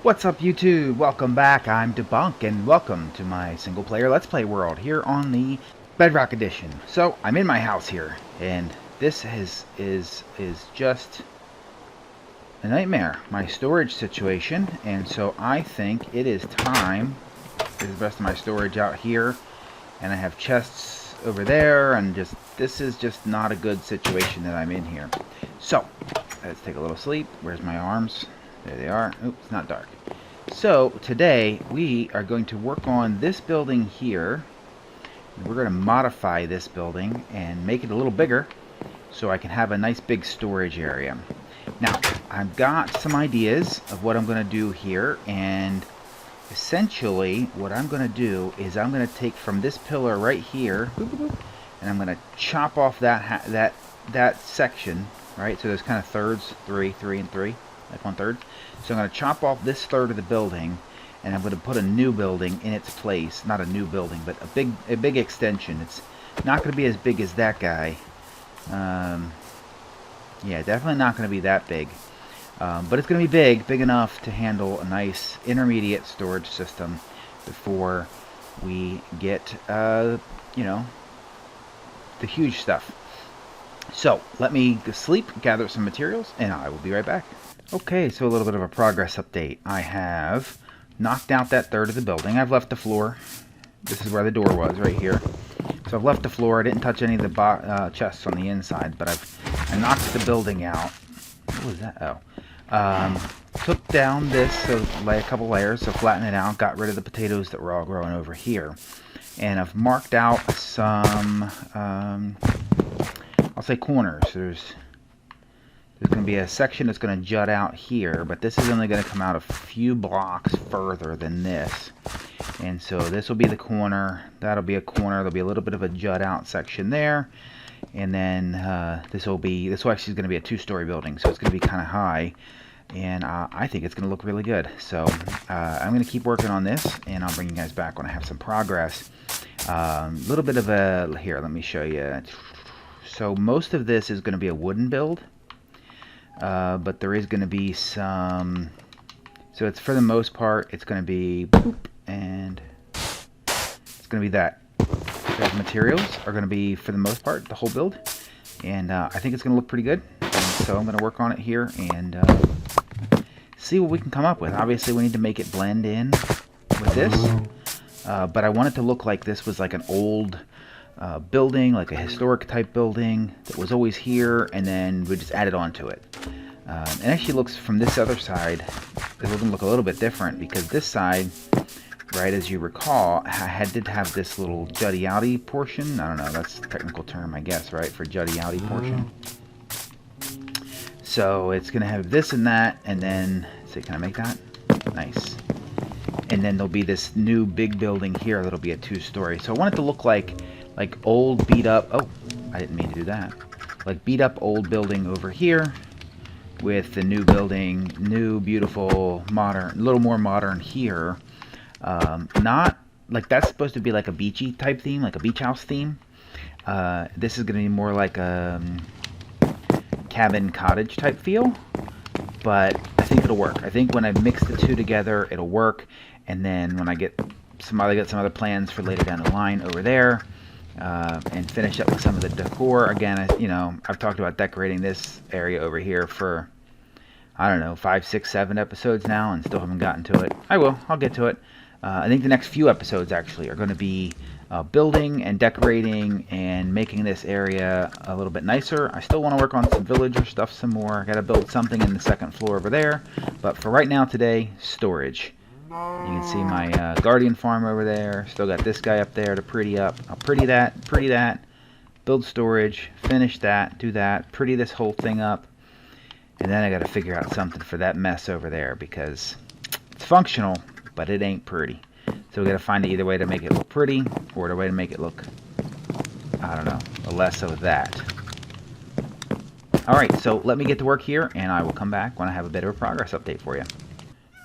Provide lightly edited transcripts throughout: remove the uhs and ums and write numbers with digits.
What's up YouTube? Welcome back. I'm Debunk and welcome to my single player Let's Play world here on the Bedrock edition. So I'm in my house here and this is just a nightmare, my storage situation, and so I think it is time. There's the rest of my storage out here and I have chests over there, and this is just not a good situation that I'm in here. So let's take a little sleep. Where's my arms? There they are. Oops, it's not dark. So today we are going to work on this building here. We're going to modify this building and make it a little bigger so I can have a nice big storage area. Now I've got some ideas of what I'm going to do here, and essentially what I'm going to do is I'm going to take from this pillar right here, and I'm going to chop off that section, right? So there's kind of thirds, three and three, like 1/3. So I'm going to chop off this third of the building, and I'm going to put a new building in its place. Not a new building, but a big extension. It's not going to be as big as that guy. Yeah, definitely not going to be that big. But it's going to be big enough to handle a nice intermediate storage system before we get, you know, the huge stuff. So let me sleep, gather some materials, and I will be right back. Okay, so a little bit of a progress update. I have knocked out that third of the building. I've left the floor. This is where the door was, right here. So I've left the floor. I didn't touch any of the chests on the inside, but I knocked the building out. What was that? Oh. Took down this, so lay a couple layers, so flatten it out. Got rid of the potatoes that were all growing over here. And I've marked out some, I'll say corners. There's going to be a section that's going to jut out here, but this is only going to come out a few blocks further than this. And so this will be the corner. That'll be a corner. There'll be a little bit of a jut out section there. And then this will actually is going to be a 2-story building, so it's going to be kind of high. And I think it's going to look really good. So I'm going to keep working on this, and I'll bring you guys back when I have some progress. Little bit of a, here, let me show you. So most of this is going to be a wooden build. But there is going to be some, so it's for the most part, it's going to be boop, and it's going to be that. Those materials are going to be, for the most part, the whole build, and I think it's going to look pretty good. And so I'm going to work on it here and see what we can come up with. Obviously we need to make it blend in with this, but I want it to look like this was like an old building, like a historic type building that was always here, and then we just added on to it. It actually looks, from this other side, it's going to look a little bit different, because this side, right, as you recall, did have this little jutty-outy portion. I don't know, that's a technical term, I guess, right, for jutty-outy portion. So it's going to have this and that, and then, see, can I make that? Nice. And then there'll be this new big building here that'll be a 2-story. So I want it to look like old beat up, oh, I didn't mean to do that, like beat up old building over here with the new building, new beautiful modern, a little more modern here. Not like that's supposed to be like a beachy type theme, like a beach house theme. This is going to be more like a cabin cottage type feel, but I think it'll work. I think when I mix the two together, it'll work. And then when I get some other plans for later down the line over there, and finish up with some of the decor. Again, you know, I've talked about decorating this area over here for, I don't know, 5, 6, 7 episodes now, and still haven't gotten to it. I'll get to it. I think the next few episodes actually are going to be building and decorating and making this area a little bit nicer. I still want to work on some villager stuff some more. I got to build something in the second floor over there. But for right now today, storage. You can see my guardian farm over there. Still got this guy up there to pretty up. I'll pretty that, build storage, finish that, do that, pretty this whole thing up. And then I got to figure out something for that mess over there, because it's functional, but it ain't pretty. So we got to find either way to make it look pretty, or the way to make it look, I don't know, a less of that. Alright, so let me get to work here, and I will come back when I have a bit of a progress update for you.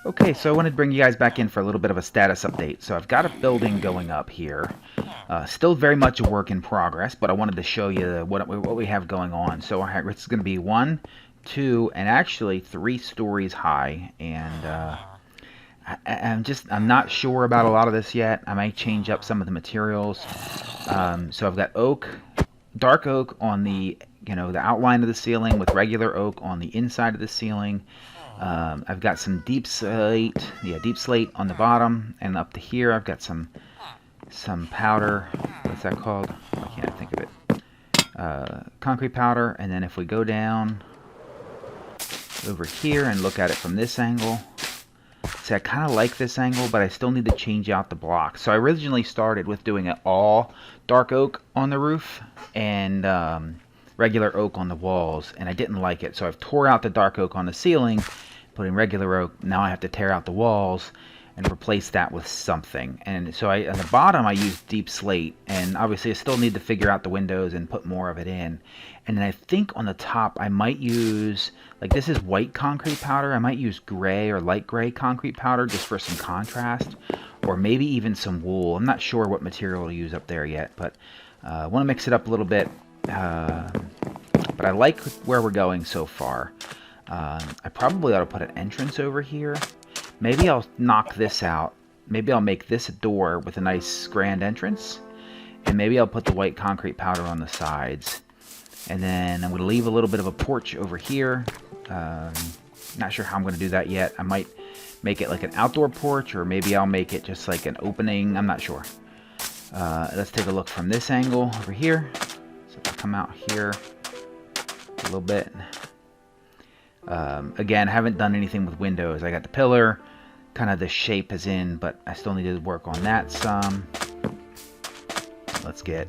Okay, so I wanted to bring you guys back in for a little bit of a status update. So I've got a building going up here. Still very much a work in progress, but I wanted to show you what we have going on. So it's going to be 1, 2, and actually 3 stories high. And I'm not sure about a lot of this yet. I might change up some of the materials. So I've got oak, dark oak on the, the outline of the ceiling with regular oak on the inside of the ceiling. I've got some deep slate on the bottom, and up to here I've got some powder. What's that called? I can't think of it. Concrete powder. And then if we go down over here and look at it from this angle, see, I kind of like this angle, but I still need to change out the blocks. So I originally started with doing it all dark oak on the roof and regular oak on the walls, and I didn't like it. So I've tore out the dark oak on the ceiling, put in regular oak. Now I have to tear out the walls and replace that with something. And so at the bottom I used deep slate, and obviously I still need to figure out the windows and put more of it in. And then I think on the top I might use, like, this is white concrete powder. I might use gray or light gray concrete powder just for some contrast, or maybe even some wool. I'm not sure what material to use up there yet, but I want to mix it up a little bit. But I like where we're going so far. I probably ought to put an entrance over here. Maybe I'll knock this out. Maybe I'll make this a door with a nice grand entrance. And maybe I'll put the white concrete powder on the sides. And then I'm going to leave a little bit of a porch over here. Not sure how I'm going to do that yet. I might make it like an outdoor porch, or maybe I'll make it just like an opening. I'm not sure. Let's take a look from this angle over here. So if I come out here a little bit. Again, I haven't done anything with windows. I got the pillar, kind of the shape is in, but I still need to work on that some. Let's get,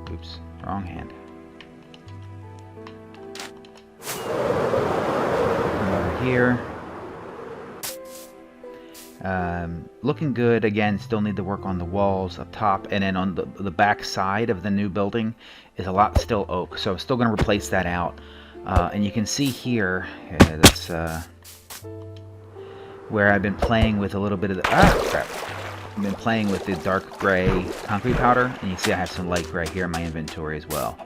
oops, wrong hand. Come over here. Looking good. Again, still need to work on the walls up top, and then on the back side of the new building is a lot still oak, so I'm still going to replace that out. And you can see here, that's where I've been playing with a little bit of the crap. I've been playing with the dark gray concrete powder, and you see I have some light gray here in my inventory as well.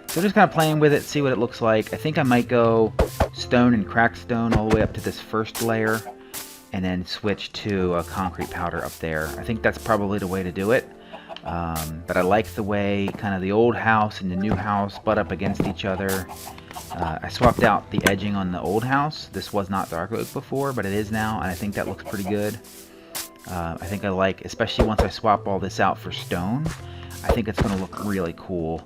So just kind of playing with it, see what it looks like. I think I might go stone and cracked stone all the way up to this first layer, and then switch to a concrete powder up there. I think that's probably the way to do it. But I like the way kind of the old house and the new house butt up against each other. I swapped out the edging on the old house. This was not dark oak before, but it is now, and I think that looks pretty good. I think I like, especially once I swap all this out for stone, I think it's going to look really cool.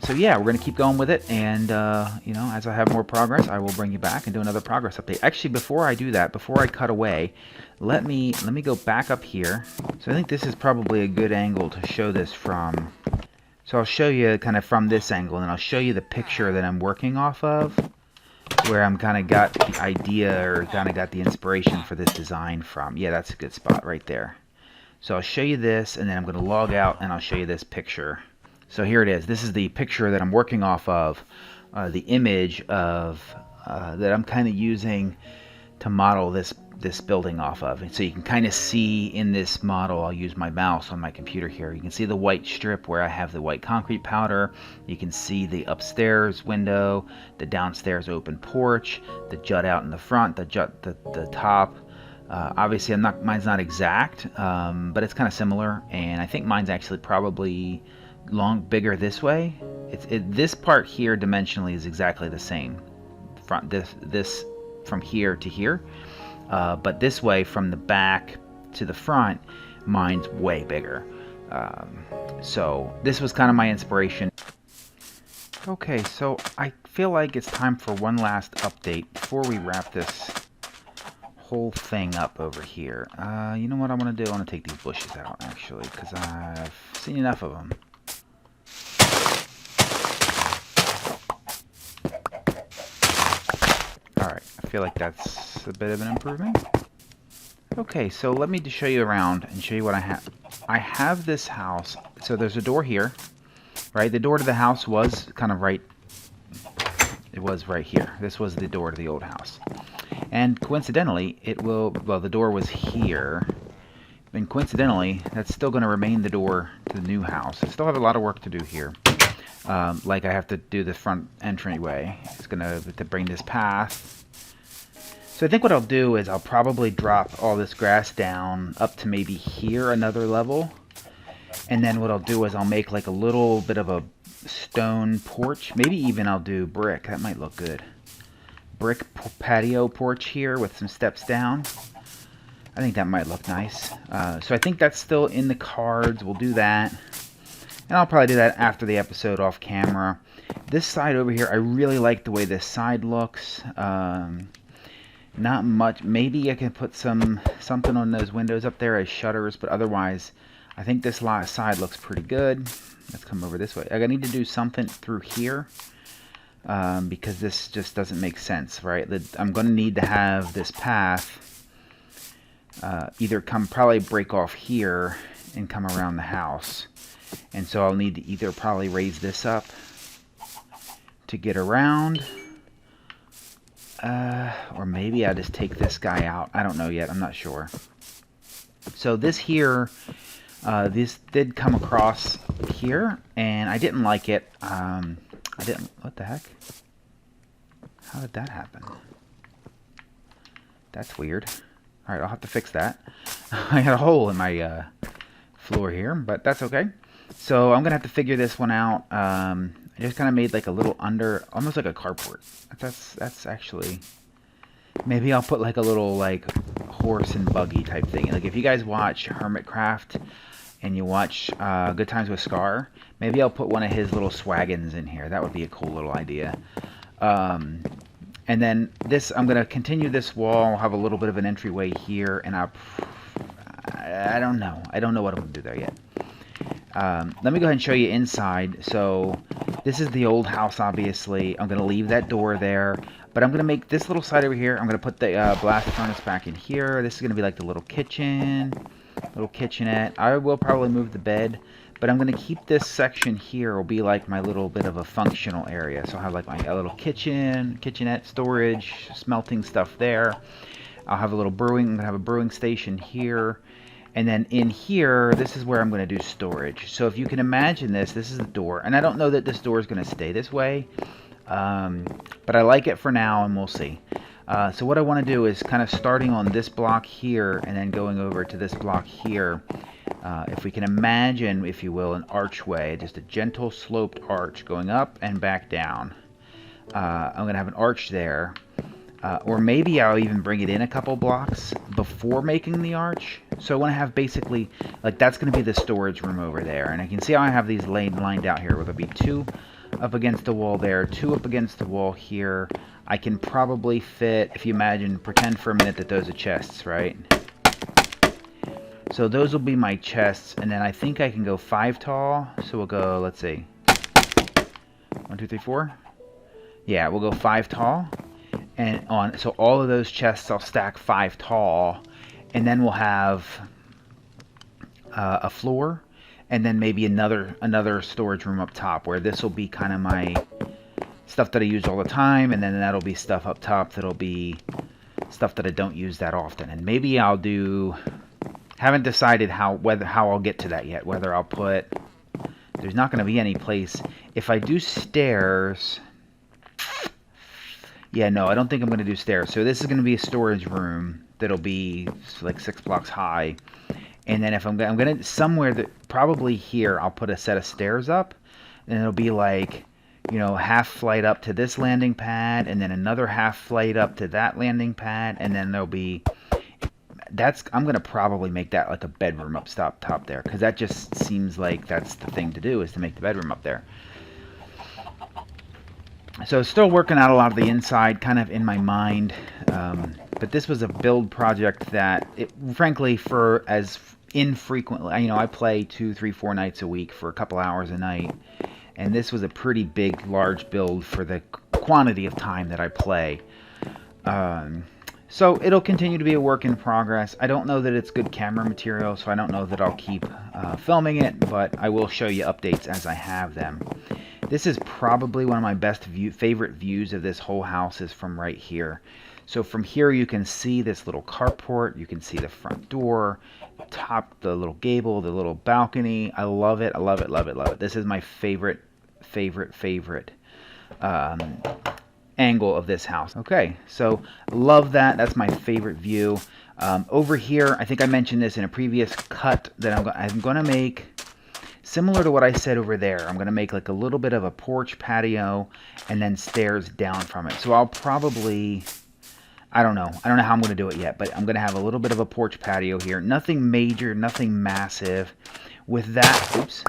So yeah, we're going to keep going with it, and as I have more progress, I will bring you back and do another progress update. Actually, before I do that, before I cut away, let me go back up here. So I think this is probably a good angle to show this from. So I'll show you kind of from this angle, and I'll show you the picture that I'm working off of, where I'm kind of got the idea, or kind of got the inspiration for this design from. Yeah, that's a good spot right there. So I'll show you this, and then I'm going to log out, and I'll show you this picture. So here it is. This is the picture that I'm working off of, the image of that I'm kind of using to model this building off of. And so you can kind of see in this model, I'll use my mouse on my computer here. You can see the white strip where I have the white concrete powder. You can see the upstairs window, the downstairs open porch, the jut out in the front, the top. Obviously, mine's not exact, but it's kind of similar. And I think mine's actually probably bigger this way. This part here dimensionally is exactly the same. This from here to here, but this way from the back to the front, mine's way bigger. So this was kind of my inspiration. Okay, so I feel like it's time for one last update before we wrap this whole thing up over here. You know what I want to do? I want to take these bushes out, actually, because I've seen enough of them. Alright, I feel like that's a bit of an improvement. Okay, so let me just show you around and show you what I have. I have this house, so there's a door here, right? The door to the house was kind of right, it was right here. This was the door to the old house. And coincidentally, the door was here, and coincidentally, that's still going to remain the door to the new house. I still have a lot of work to do here. Like I have to do the front entryway. It's going to bring this path So I think what I'll do is I'll probably drop all this grass down up to maybe here, another level. And then what I'll do is I'll make like a little bit of a stone porch. Maybe even I'll do brick. That might look good. Brick patio porch here with some steps down. I think that might look nice. So I think that's still in the cards. We'll do that. And I'll probably do that after the episode off camera. This side over here, I really like the way this side looks. Not much. Maybe I can put something on those windows up there as shutters, but otherwise, I think this side looks pretty good. Let's come over this way. I need to do something through here because this just doesn't make sense, right? I'm going to need to have this path either probably break off here and come around the house. And so I'll need to either probably raise this up to get around. Or maybe I'll just take this guy out. I don't know yet. I'm not sure. So this here, this did come across here, and I didn't like it. What the heck? How did that happen? That's weird. All right, I'll have to fix that. I got a hole in my floor here, but that's okay. So I'm going to have to figure this one out. I just kind of made like a little almost like a carport. That's actually, maybe I'll put like a little like horse and buggy type thing. Like if you guys watch Hermitcraft and you watch Good Times with Scar, maybe I'll put one of his little swagons in here. That would be a cool little idea. And then this, I'm going to continue this wall. I'll have a little bit of an entryway here, and I don't know. I don't know what I'm going to do there yet. Let me go ahead and show you inside. So this is the old house, obviously. I'm going to leave that door there, but I'm going to make this little side over here. I'm going to put the blast furnace back in here. This is going to be like the little kitchen, little kitchenette. I will probably move the bed, but I'm going to keep this section here. Will be like my little bit of a functional area. So I'll have like my little kitchenette, storage, smelting stuff there. I'll have a little brewing. I'm going to have a brewing station here. And then in here, this is where I'm going to do storage. So if you can imagine this is the door. And I don't know that this door is going to stay this way. But I like it for now, and we'll see. So what I want to do is kind of starting on this block here and then going over to this block here. If we can imagine, if you will, an archway. Just a gentle sloped arch going up and back down. I'm going to have an arch there. Or maybe I'll even bring it in a couple blocks before making the arch. So I want to have basically, like that's going to be the storage room over there. And I can see how I have these lined out here. Where there'll be 2 up against the wall there, 2 up against the wall here. I can probably fit, if you imagine, pretend for a minute that those are chests, right? So those will be my chests. And then I think I can go 5 tall. So we'll go, let's see. 1, 2, 3, 4. Yeah, we'll go 5 tall. And so all of those chests I'll stack 5 tall, and then we'll have a floor, and then maybe another storage room up top, where this will be kind of my stuff that I use all the time, and then that'll be stuff up top that'll be stuff that I don't use that often. And maybe I'll do, haven't decided how I'll get to that yet, whether I'll put, there's not going to be any place, if I do stairs. Yeah, no, I don't think I'm going to do stairs. So this is going to be a storage room that'll be like 6 blocks high. And then if I'm going to, somewhere that, probably here, I'll put a set of stairs up. And it'll be like, you know, half flight up to this landing pad. And then another half flight up to that landing pad. And then there'll be, I'm going to probably make that like a bedroom up top there. Because that just seems like that's the thing to do, is to make the bedroom up there. So still working out a lot of the inside kind of in my mind, but this was a build project that, frankly, for as infrequently, you know, I play 2, 3, 4 nights a week for a couple hours a night, and this was a pretty big, large build for the quantity of time that I play. So it'll continue to be a work in progress. I don't know that it's good camera material, so I don't know that I'll keep filming it, but I will show you updates as I have them. This is probably one of my best favorite views of this whole house is from right here. So from here you can see this little carport, you can see the front door, top, the little gable, the little balcony. I love it, I love it, love it, love it. This is my favorite. angle of this house. Okay, so love that. That's my favorite view. Over here, I think I mentioned this in a previous cut that I'm going to make similar to what I said over there. I'm going to make like a little bit of a porch patio and then stairs down from it. So I'll probably, I don't know how I'm going to do it yet, but I'm going to have a little bit of a porch patio here. Nothing major, nothing massive. With that, oops,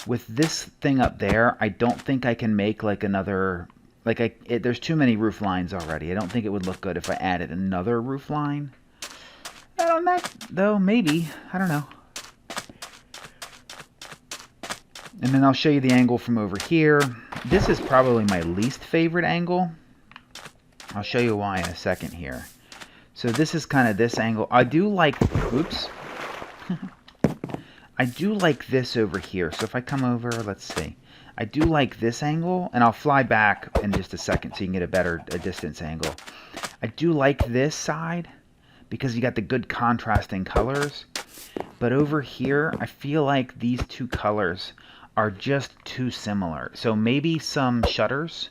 with this thing up there, I don't think I can make like another, like there's too many roof lines already. I don't think it would look good if I added another roof line. I don't know, though, maybe. I don't know. And then I'll show you the angle from over here. This is probably my least favorite angle. I'll show you why in a second here. So this is kind of this angle. I do like, oops. I do like this over here. So if I come over, let's see. I do like this angle, and I'll fly back in just a second so you can get a better distance angle. I do like this side because you got the good contrasting colors. But over here, I feel like these two colors are just too similar. So maybe some shutters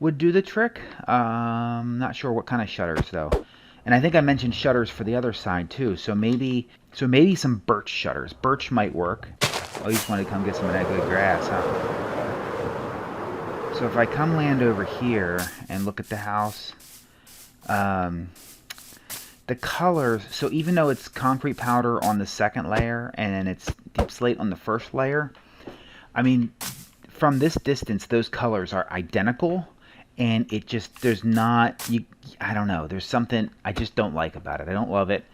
would do the trick. Not sure what kind of shutters though. And I think I mentioned shutters for the other side too. So maybe some birch shutters. Birch might work. Oh, you just want to come get some of that good grass, huh? So if I come land over here and look at the house, the colors, so even though it's concrete powder on the second layer and then it's deep slate on the first layer, I mean, from this distance, those colors are identical, and it just, there's not, I don't know, there's something I just don't like about it. I don't love it,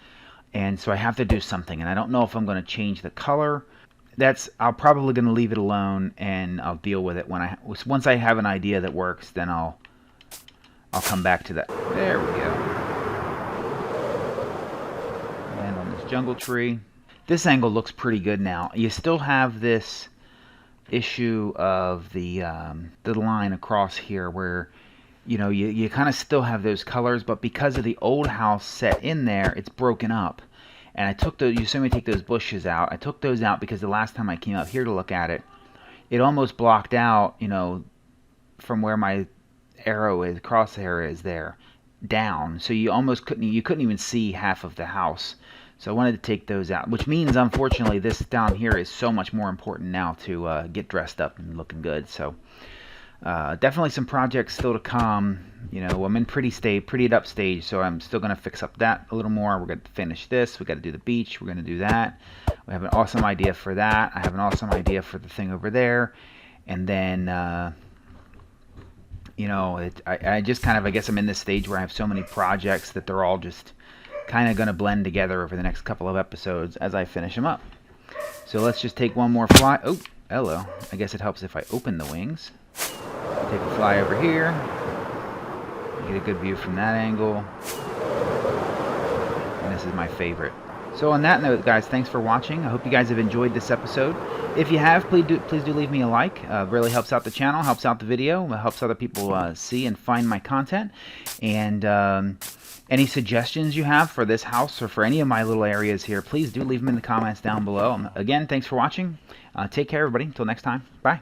and so I have to do something, and I don't know if I'm going to change the color. I'm probably going to leave it alone, and I'll deal with it once I have an idea that works, then I'll come back to that. There we go. And on this jungle tree. This angle looks pretty good now. You still have this issue of the line across here where you kind of still have those colors, but because of the old house set in there, it's broken up. And I took those, you saw me take those bushes out. I took those out because the last time I came up here to look at it, it almost blocked out, from where my crosshair is there down, so you couldn't even see half of the house. So I wanted to take those out, which means, unfortunately, this down here is so much more important now to get dressed up and looking good. So definitely some projects still to come. I'm in prettied up stage, so I'm still going to fix up that a little more. We're going to finish this. We got to do the beach. We're going to do that. We have an awesome idea for that. I have an awesome idea for the thing over there. And then, I just kind of, I guess I'm in this stage where I have so many projects that they're all just kind of going to blend together over the next couple of episodes as I finish them up. So let's just take one more fly. Oh, hello. I guess it helps if I open the wings. Take a fly over here. Get a good view from that angle. And this is my favorite. So on that note, guys, thanks for watching. I hope you guys have enjoyed this episode. If you have, please do leave me a like. It really helps out the channel, helps out the video, helps other people see and find my content. And any suggestions you have for this house or for any of my little areas here, please do leave them in the comments down below. Again, thanks for watching. Take care, everybody. Until next time. Bye.